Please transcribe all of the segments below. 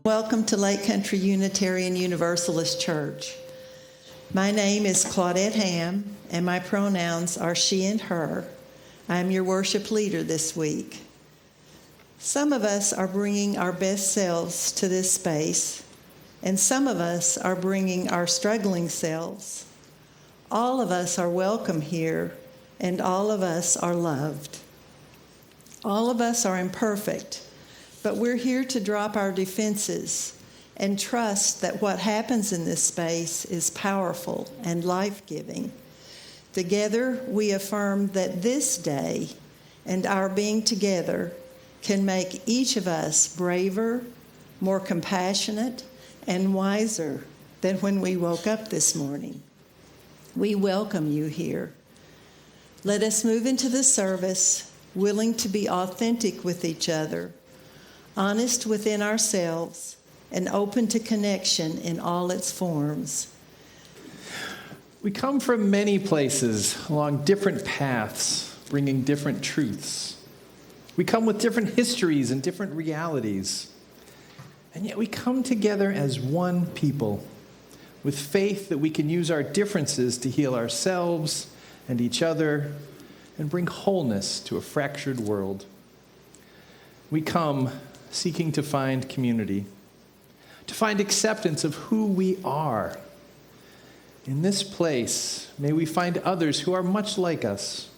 Welcome to Lake Country Unitarian Universalist Church. My name is Claudette Ham, and my pronouns are she and her. I am your worship leader this week. Some of us are bringing our best selves to this space, and some of us are bringing our struggling selves. All of us are welcome here, and all of us are loved. All of us are imperfect, but we're here to drop our defenses and trust that what happens in this space is powerful and life-giving. Together, we affirm that this day and our being together can make each of us braver, more compassionate, and wiser than when we woke up this morning. We welcome you here. Let us move into the service, willing to be authentic with each other, honest within ourselves, and open to connection in all its forms. We come from many places, along different paths, bringing different truths. We come with different histories and different realities. And yet we come together as one people, with faith that we can use our differences to heal ourselves and each other and bring wholeness to a fractured world. We come seeking to find community, to find acceptance of who we are. In this place, may we find others who are much like us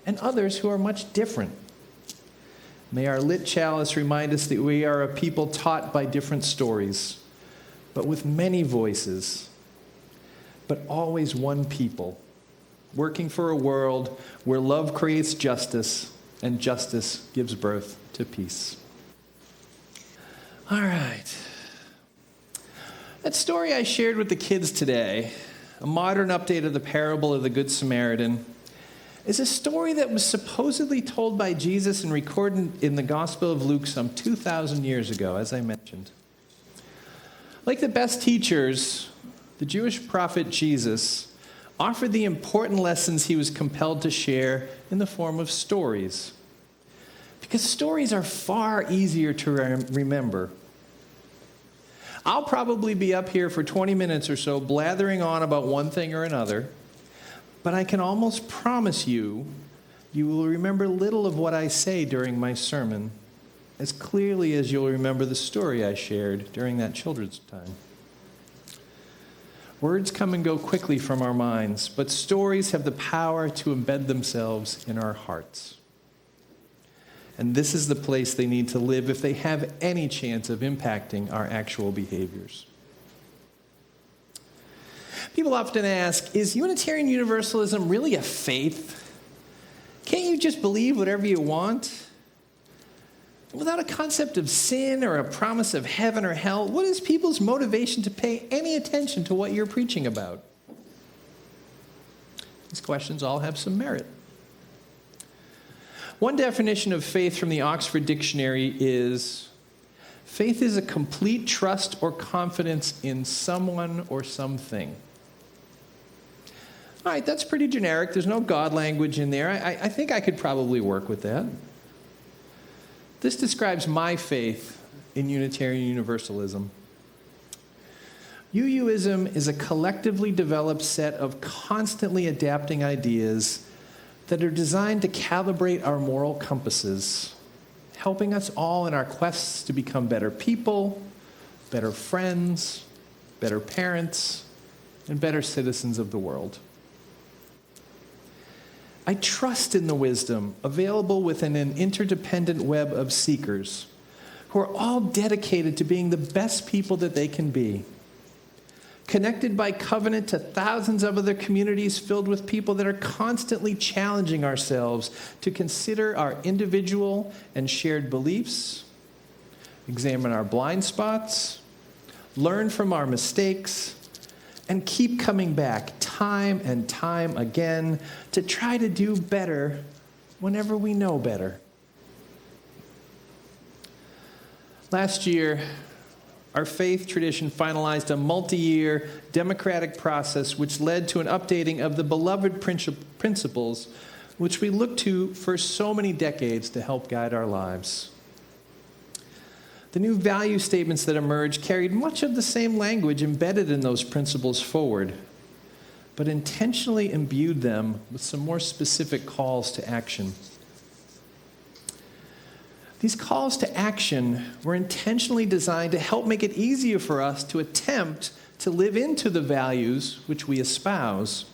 and others who are much different. May our lit chalice remind us that we are a people taught by different stories, but with many voices, but always one people, working for a world where love creates justice and justice gives birth to peace. All right. That story I shared with the kids today, a modern update of the parable of the Good Samaritan, is a story that was supposedly told by Jesus and recorded in the Gospel of Luke some 2,000 years ago, as I mentioned. Like the best teachers, the Jewish prophet Jesus offered the important lessons he was compelled to share in the form of stories. Because stories are far easier to remember. I'll probably be up here for 20 minutes or so blathering on about one thing or another, but I can almost promise you, you will remember little of what I say during my sermon, as clearly as you'll remember the story I shared during that children's time. Words come and go quickly from our minds, but stories have the power to embed themselves in our hearts. And this is the place they need to live if they have any chance of impacting our actual behaviors. People often ask, is Unitarian Universalism really a faith? Can't you just believe whatever you want? Without a concept of sin or a promise of heaven or hell, what is people's motivation to pay any attention to what you're preaching about? These questions all have some merit. One definition of faith from the Oxford Dictionary is, faith is a complete trust or confidence in someone or something. All right, that's pretty generic. There's no God language in there. I think I could probably work with that. This describes my faith in Unitarian Universalism. UUism is a collectively developed set of constantly adapting ideas that are designed to calibrate our moral compasses, helping us all in our quests to become better people, better friends, better parents, and better citizens of the world. I trust in the wisdom available within an interdependent web of seekers who are all dedicated to being the best people that they can be, connected by covenant to thousands of other communities filled with people that are constantly challenging ourselves to consider our individual and shared beliefs, examine our blind spots, learn from our mistakes, and keep coming back time and time again to try to do better whenever we know better. Last year, our faith tradition finalized a multi-year democratic process which led to an updating of the beloved principles which we look to for so many decades to help guide our lives. The new value statements that emerged carried much of the same language embedded in those principles forward, but intentionally imbued them with some more specific calls to action. These calls to action were intentionally designed to help make it easier for us to attempt to live into the values which we espouse,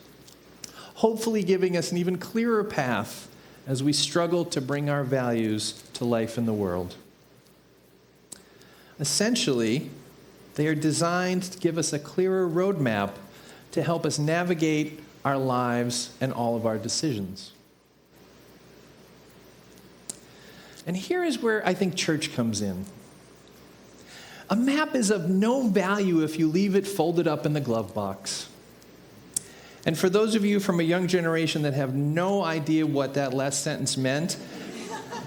hopefully giving us an even clearer path as we struggle to bring our values to life in the world. Essentially, they are designed to give us a clearer roadmap to help us navigate our lives and all of our decisions. And here is where I think church comes in. A map is of no value if you leave it folded up in the glove box. And for those of you from a young generation that have no idea what that last sentence meant,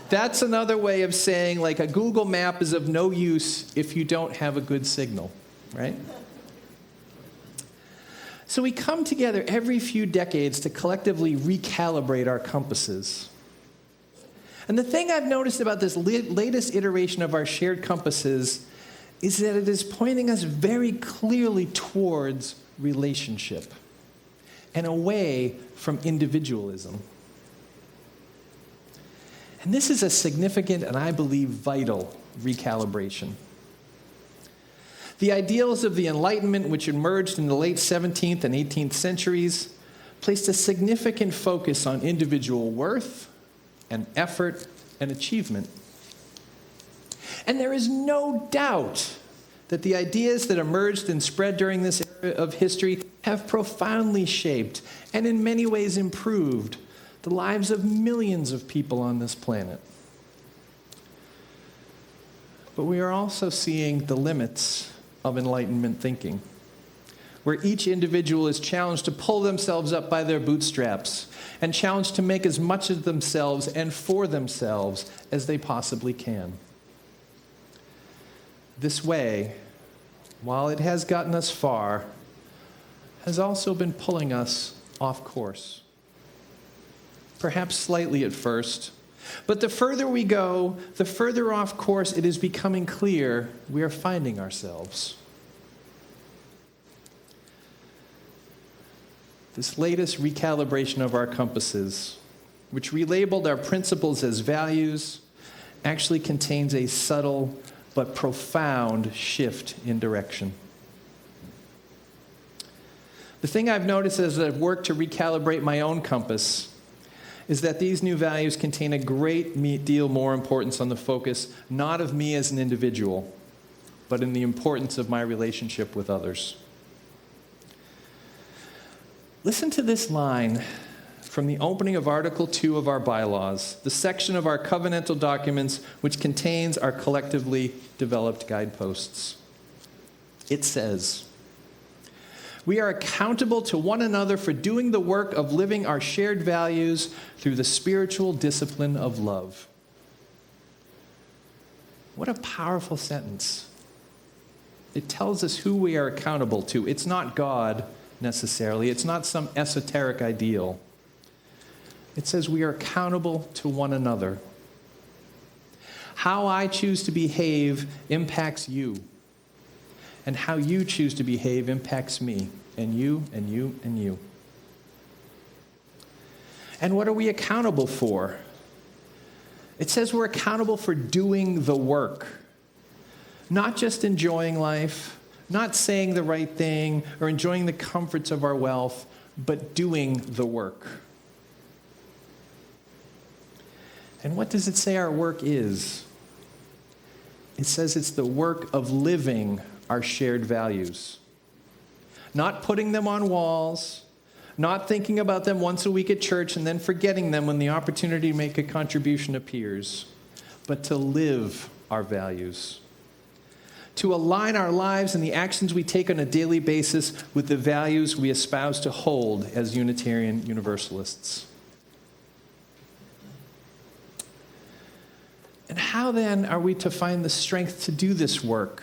that's another way of saying, like, a Google map is of no use if you don't have a good signal, right? So we come together every few decades to collectively recalibrate our compasses. And the thing I've noticed about this latest iteration of our shared compasses is that it is pointing us very clearly towards relationship and away from individualism. And this is a significant and I believe vital recalibration. The ideals of the Enlightenment, which emerged in the late 17th and 18th centuries, placed a significant focus on individual worth and effort and achievement. And there is no doubt that the ideas that emerged and spread during this era of history have profoundly shaped and in many ways improved the lives of millions of people on this planet. But we are also seeing the limits of Enlightenment thinking, where each individual is challenged to pull themselves up by their bootstraps and challenged to make as much of themselves and for themselves as they possibly can. This way, while it has gotten us far, has also been pulling us off course. Perhaps slightly at first, but the further we go, the further off course it is becoming clear we are finding ourselves. This latest recalibration of our compasses, which relabeled our principles as values, actually contains a subtle but profound shift in direction. The thing I've noticed as I've worked to recalibrate my own compass is that these new values contain a great deal more importance on the focus, not of me as an individual, but in the importance of my relationship with others. Listen to this line from the opening of Article 2 of our bylaws, the section of our covenantal documents which contains our collectively developed guideposts. It says, "We are accountable to one another for doing the work of living our shared values through the spiritual discipline of love." What a powerful sentence. It tells us who we are accountable to. It's not God necessarily. It's not some esoteric ideal. It says we are accountable to one another. How I choose to behave impacts you. And how you choose to behave impacts me, and you, and you, and you. And what are we accountable for? It says we're accountable for doing the work. Not just enjoying life, not saying the right thing, or enjoying the comforts of our wealth, but doing the work. And what does it say our work is? It says it's the work of living our shared values. Not putting them on walls, not thinking about them once a week at church and then forgetting them when the opportunity to make a contribution appears, but to live our values. To align our lives and the actions we take on a daily basis with the values we espouse to hold as Unitarian Universalists. And how then are we to find the strength to do this work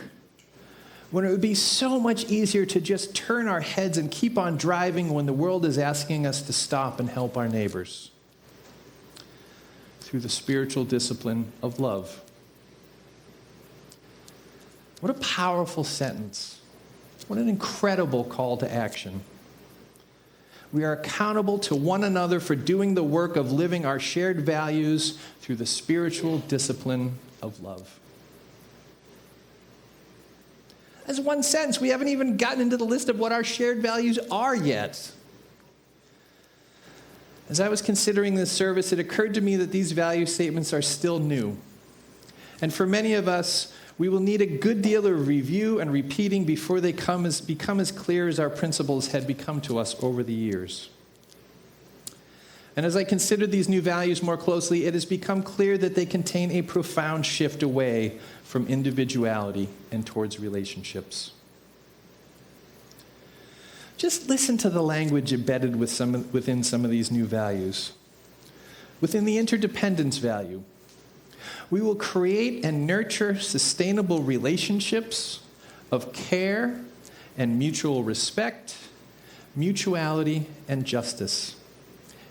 when it would be so much easier to just turn our heads and keep on driving when the world is asking us to stop and help our neighbors? Through the spiritual discipline of love. What a powerful sentence. What an incredible call to action. We are accountable to one another for doing the work of living our shared values through the spiritual discipline of love. As one sentence, we haven't even gotten into the list of what our shared values are yet. As I was considering this service, it occurred to me that these value statements are still new. And for many of us, we will need a good deal of review and repeating before they become as clear as our principles had become to us over the years. And as I considered these new values more closely, it has become clear that they contain a profound shift away from individuality and towards relationships. Just listen to the language embedded within some of these new values. Within the interdependence value, we will create and nurture sustainable relationships of care and mutual respect, mutuality, and justice.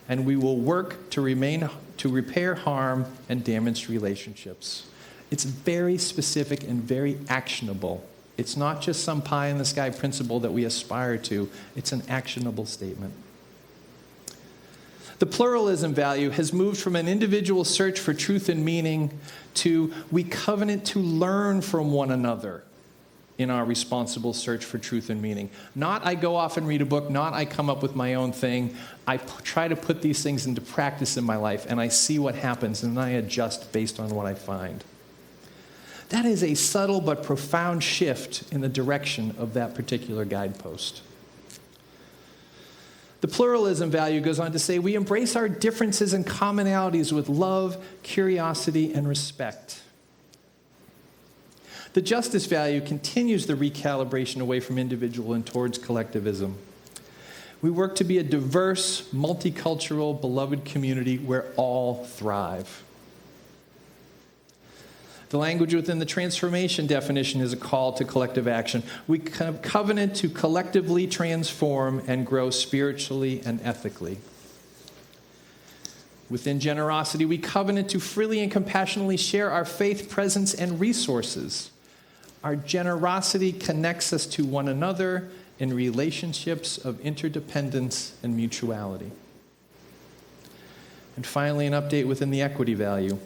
And we will work to repair harm and damaged relationships. It's very specific and very actionable. It's not just some pie-in-the-sky principle that we aspire to. It's an actionable statement. The pluralism value has moved from an individual search for truth and meaning to we covenant to learn from one another in our responsible search for truth and meaning. Not I go off and read a book, not I come up with my own thing. I try to put these things into practice in my life, and I see what happens, and I adjust based on what I find. That is a subtle but profound shift in the direction of that particular guidepost. The pluralism value goes on to say, we embrace our differences and commonalities with love, curiosity, and respect. The justice value continues the recalibration away from individual and towards collectivism. We work to be a diverse, multicultural, beloved community where all thrive. The language within the transformation definition is a call to collective action. We covenant to collectively transform and grow spiritually and ethically. Within generosity, we covenant to freely and compassionately share our faith, presence, and resources. Our generosity connects us to one another in relationships of interdependence and mutuality. And finally, an update within the equity value.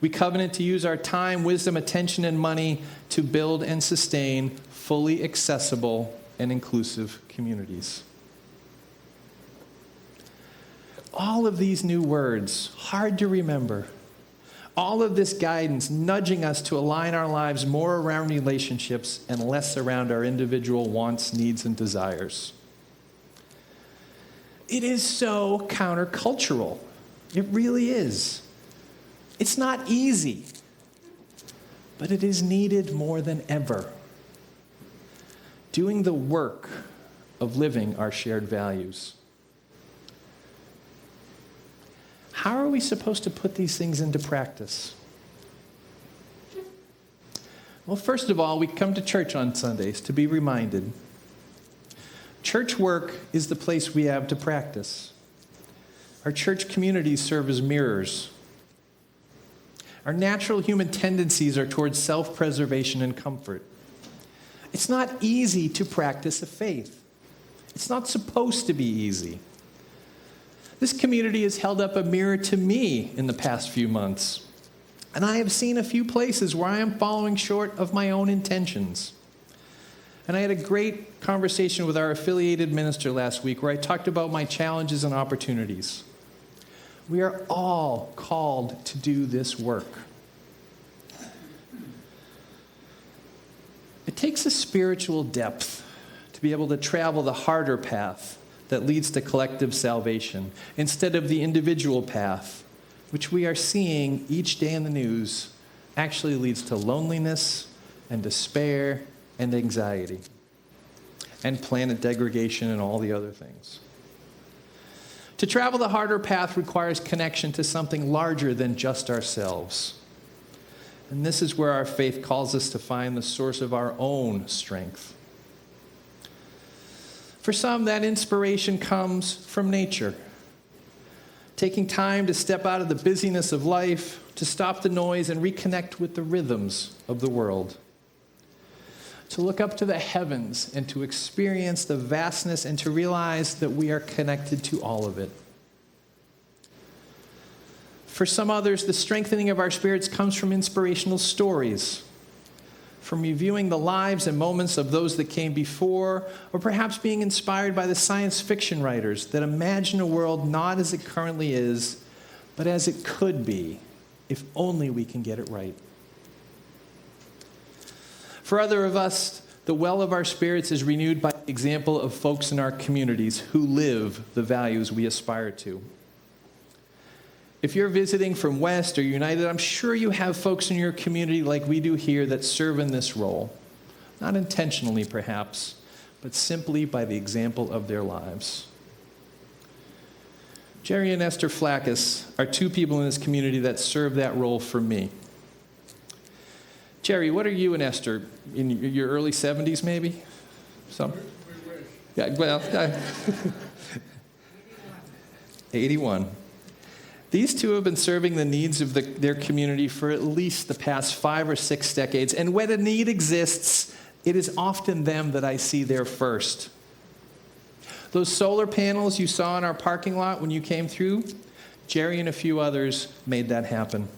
We covenant to use our time, wisdom, attention, and money to build and sustain fully accessible and inclusive communities. All of these new words, hard to remember. All of this guidance nudging us to align our lives more around relationships and less around our individual wants, needs, and desires. It is so countercultural. It really is. It's not easy, but it is needed more than ever. Doing the work of living our shared values. How are we supposed to put these things into practice? Well, first of all, we come to church on Sundays to be reminded. Church work is the place we have to practice. Our church communities serve as mirrors. Our natural human tendencies are towards self-preservation and comfort. It's not easy to practice a faith. It's not supposed to be easy. This community has held up a mirror to me in the past few months, and I have seen a few places where I am falling short of my own intentions. And I had a great conversation with our affiliated minister last week where I talked about my challenges and opportunities. We are all called to do this work. It takes a spiritual depth to be able to travel the harder path that leads to collective salvation instead of the individual path, which we are seeing each day in the news actually leads to loneliness and despair and anxiety and planet degradation and all the other things. To travel the harder path requires connection to something larger than just ourselves. And this is where our faith calls us to find the source of our own strength. For some, that inspiration comes from nature. Taking time to step out of the busyness of life, to stop the noise and reconnect with the rhythms of the world. to look up to the heavens and to experience the vastness and to realize that we are connected to all of it. For some others, the strengthening of our spirits comes from inspirational stories, from reviewing the lives and moments of those that came before, or perhaps being inspired by the science fiction writers that imagine a world not as it currently is, but as it could be, if only we can get it right. For other of us, the well of our spirits is renewed by the example of folks in our communities who live the values we aspire to. If you're visiting from West or United, I'm sure you have folks in your community like we do here that serve in this role. Not intentionally, perhaps, but simply by the example of their lives. Jerry and Esther Flackus are two people in this community that serve that role for me. Jerry, what are you and Esther? In your early 70s, maybe? Some? Yeah, well, 81. These two have been serving the needs of their community for at least the past 5 or 6 decades. And when a need exists, it is often them that I see there first. Those solar panels you saw in our parking lot when you came through, Jerry and a few others made that happen.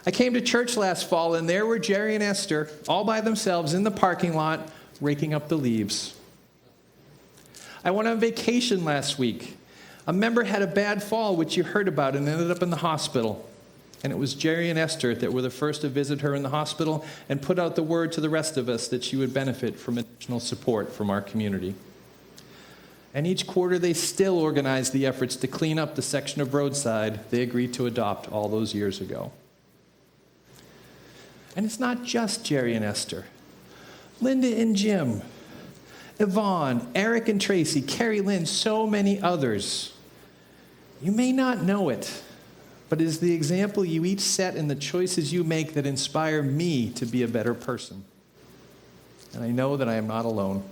I came to church last fall, and there were Jerry and Esther, all by themselves in the parking lot, raking up the leaves. I went on vacation last week. A member had a bad fall, which you heard about, and ended up in the hospital. And it was Jerry and Esther that were the first to visit her in the hospital and put out the word to the rest of us that she would benefit from additional support from our community. And each quarter, they still organize the efforts to clean up the section of roadside they agreed to adopt all those years ago. And it's not just Jerry and Esther. Linda and Jim, Yvonne, Eric and Tracy, Carrie Lynn, so many others. You may not know it, but it is the example you each set in the choices you make that inspire me to be a better person. And I know that I am not alone.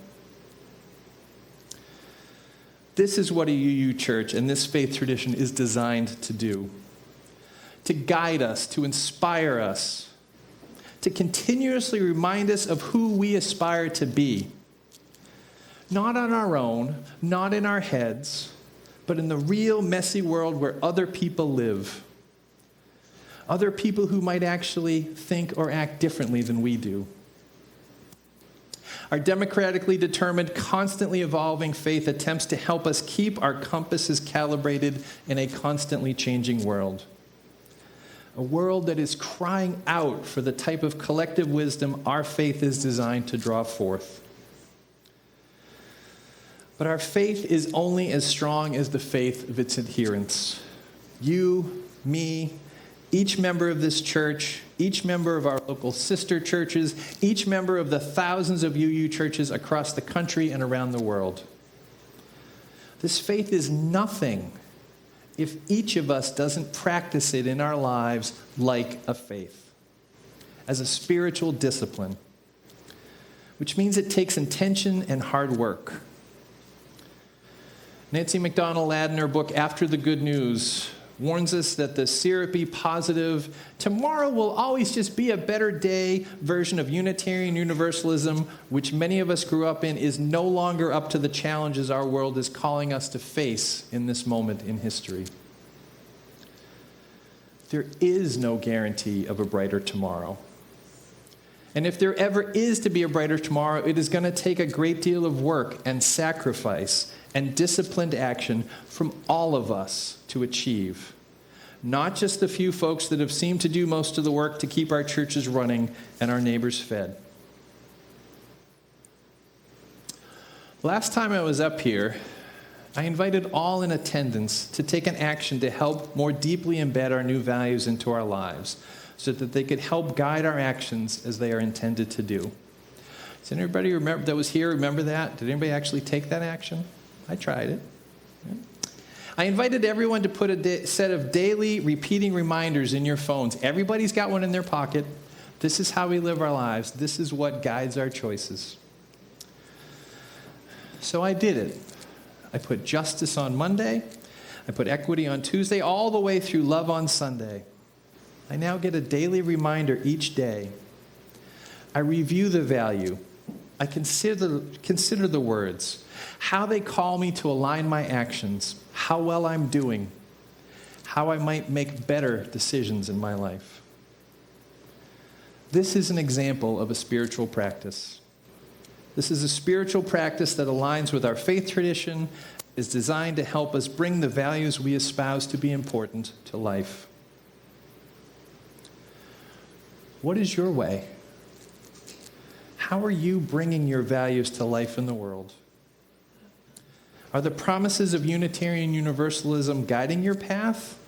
This is what a UU church and this faith tradition is designed to do. To guide us, to inspire us, to continuously remind us of who we aspire to be. Not on our own, not in our heads, but in the real messy world where other people live. Other people who might actually think or act differently than we do. Our democratically determined, constantly evolving faith attempts to help us keep our compasses calibrated in a constantly changing world. A world that is crying out for the type of collective wisdom our faith is designed to draw forth. But our faith is only as strong as the faith of its adherents. You, me, each member of this church, each member of our local sister churches, each member of the thousands of UU churches across the country and around the world. This faith is nothing if each of us doesn't practice it in our lives like a faith, as a spiritual discipline, which means it takes intention and hard work. Nancy McDonald-Ladd in her book, After the Good News, warns us that the syrupy, positive, tomorrow will always just be a better day version of Unitarian Universalism, which many of us grew up in, is no longer up to the challenges our world is calling us to face in this moment in history. There is no guarantee of a brighter tomorrow. And if there ever is to be a brighter tomorrow, it is going to take a great deal of work and sacrifice and disciplined action from all of us to achieve. Not just the few folks that have seemed to do most of the work to keep our churches running and our neighbors fed. Last time I was up here, I invited all in attendance to take an action to help more deeply embed our new values into our lives, so that they could help guide our actions as they are intended to do. Does anybody remember that was here remember that? Did anybody actually take that action? I tried it. I invited everyone to put a set of daily repeating reminders in your phones. Everybody's got one in their pocket. This is how we live our lives. This is what guides our choices. So I did it. I put justice on Monday. I put equity on Tuesday, all the way through love on Sunday. I now get a daily reminder each day I review the value. I consider the words, how they call me to align my actions, how well I'm doing, how I might make better decisions in my life. This is an example of a spiritual practice. This is a spiritual practice that aligns with our faith tradition, is designed to help us bring the values we espouse to be important to life. What is your way? How are you bringing your values to life in the world? Are the promises of Unitarian Universalism guiding your path?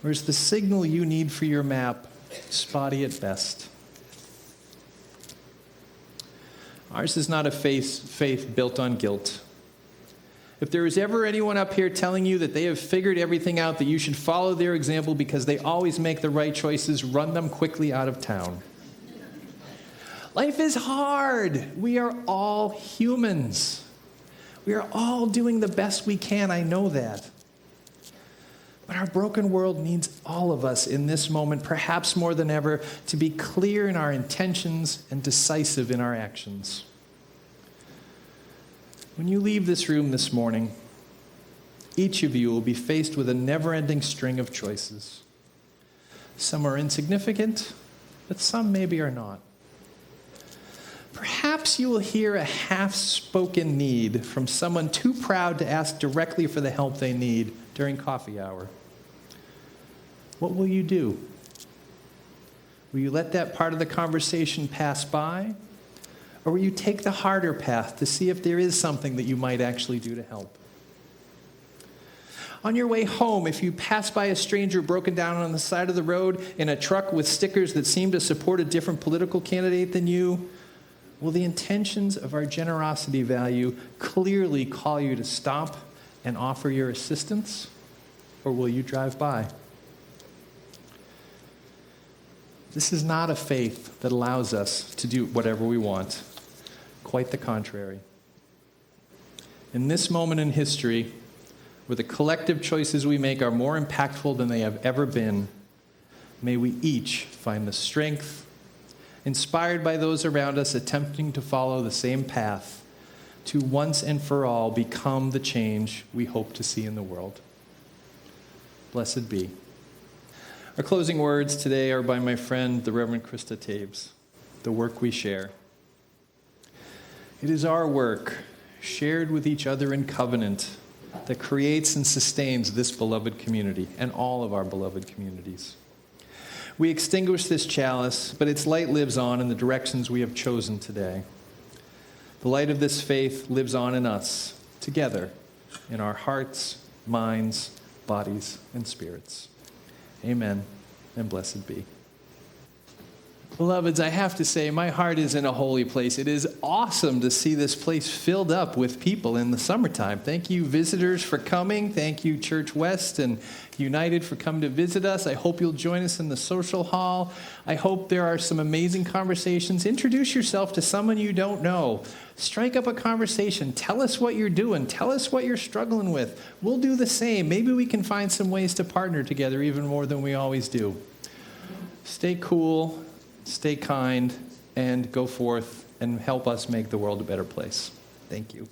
Or is the signal you need for your map spotty at best? Ours is not a faith built on guilt. If there is ever anyone up here telling you that they have figured everything out, that you should follow their example because they always make the right choices, run them quickly out of town. Life is hard. We are all humans. We are all doing the best we can, I know that. But our broken world needs all of us in this moment, perhaps more than ever, to be clear in our intentions and decisive in our actions. When you leave this room this morning, each of you will be faced with a never-ending string of choices. Some are insignificant, but some maybe are not. Perhaps you will hear a half-spoken need from someone too proud to ask directly for the help they need during coffee hour. What will you do? Will you let that part of the conversation pass by? Or will you take the harder path to see if there is something that you might actually do to help? On your way home, if you pass by a stranger broken down on the side of the road in a truck with stickers that seem to support a different political candidate than you, will the intentions of our generosity value clearly call you to stop and offer your assistance? Or will you drive by? This is not a faith that allows us to do whatever we want. Quite the contrary. In this moment in history, where the collective choices we make are more impactful than they have ever been, may we each find the strength, inspired by those around us attempting to follow the same path, to once and for all become the change we hope to see in the world. Blessed be. Our closing words today are by my friend, the Reverend Krista Tabes, The Work We Share. It is our work, shared with each other in covenant, that creates and sustains this beloved community and all of our beloved communities. We extinguish this chalice, but its light lives on in the directions we have chosen today. The light of this faith lives on in us, together, in our hearts, minds, bodies, and spirits. Amen, and blessed be. Beloveds, I have to say, my heart is in a holy place. It is awesome to see this place filled up with people in the summertime. Thank you, visitors, for coming. Thank you, Church West and United, for coming to visit us. I hope you'll join us in the social hall. I hope there are some amazing conversations. Introduce yourself to someone you don't know. Strike up a conversation. Tell us what you're doing. Tell us what you're struggling with. We'll do the same. Maybe we can find some ways to partner together even more than we always do. Stay cool. Stay kind, and go forth and help us make the world a better place. Thank you.